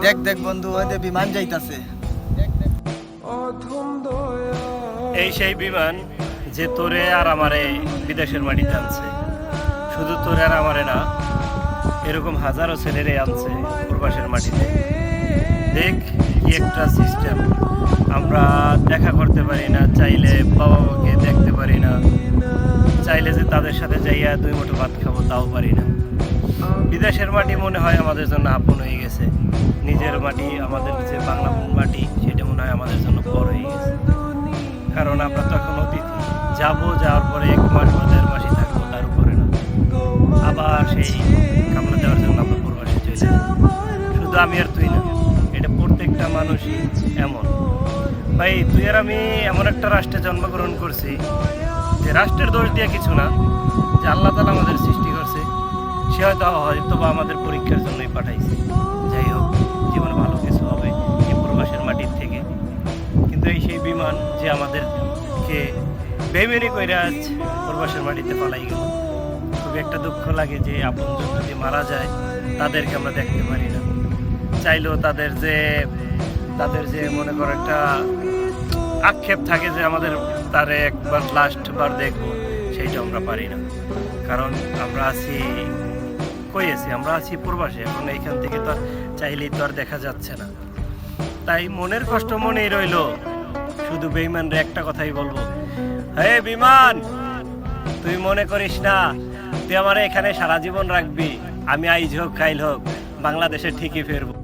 দেখ দেখ বন্ধু, ওই যে বিমান যাইতাছে। এই সেই বিমান যে তোরে আর আমারে বিদেশের মাটিতে আনছে। শুধু তোরে আর আমারে না, এরকম হাজারো ছেলেরে আনছে প্রবাসের মাটিতে। দেখ কি একটা সিস্টেম। আমরা দেখা করতে পারি না, চাইলে বাবা মাকে দেখতে পারি না, চাইলে যে তাদের সাথে যাইয়া 2 মুঠো ভাত খাবো তাও পারি না। বিদেশের মাটি মনে হয় আমাদের জন্য আপন হয়ে গেছে, নিজের মাটি আমাদের যে বাংলা মাটি সেটা মনে হয় আমাদের জন্য পর হয়ে গেছে। কারণ আমরা তো এখন অতিথি, যাবো, যাওয়ার পরে 1 মাস বা 1.5 মাসই থাকবো, তার উপরে না। আবার সেই কামলা দেওয়ার জন্য আমরা প্রবাসে চলে যাই। শুধু আমি আর তুই না, এটা প্রত্যেকটা মানুষই এমন। ভাই তুই আর আমি এমন একটা রাষ্ট্রে জন্মগ্রহণ করছি যে রাষ্ট্রের দোষ দিয়ে কিছু না, যে আল্লাহ তাআলা আমাদের সৃষ্টি করছে, সে হয়তো বা আমাদের পরীক্ষার জন্যই পাঠাইছে। যাই হোক, জীবনে ভালো কিছু হবে এই প্রবাসের মাটির থেকে। কিন্তু এই সেই বিমান যে আমাদেরকে বেইমানি কইরা আজ প্রবাসের মাটিতে পালাই গেল। খুবই একটা দুঃখ লাগে যে আপনজন যদি মারা যায় তাদেরকে আমরা দেখতে পারি না। চাইলেও তাদের যে মনে করো একটা আক্ষেপ থাকে যে আমাদের তারে একবার লাস্ট বার দেখবো, সেইটা আমরা পারি না। কারণ আমরা আছি আমরা আছি প্রবাসে। এখন এইখান থেকে তো চাইলেই তো আর দেখা যাচ্ছে না। তাই মনের কষ্ট মনেই রইল। শুধু বেঈমানরে একটা কথাই বলবো, হে বিমান, তুই মনে করিস না তুই আমার এখানে সারা জীবন রাখবি। আমি আইজ হোক কাইল হোক বাংলাদেশে ঠিকই ফিরবো।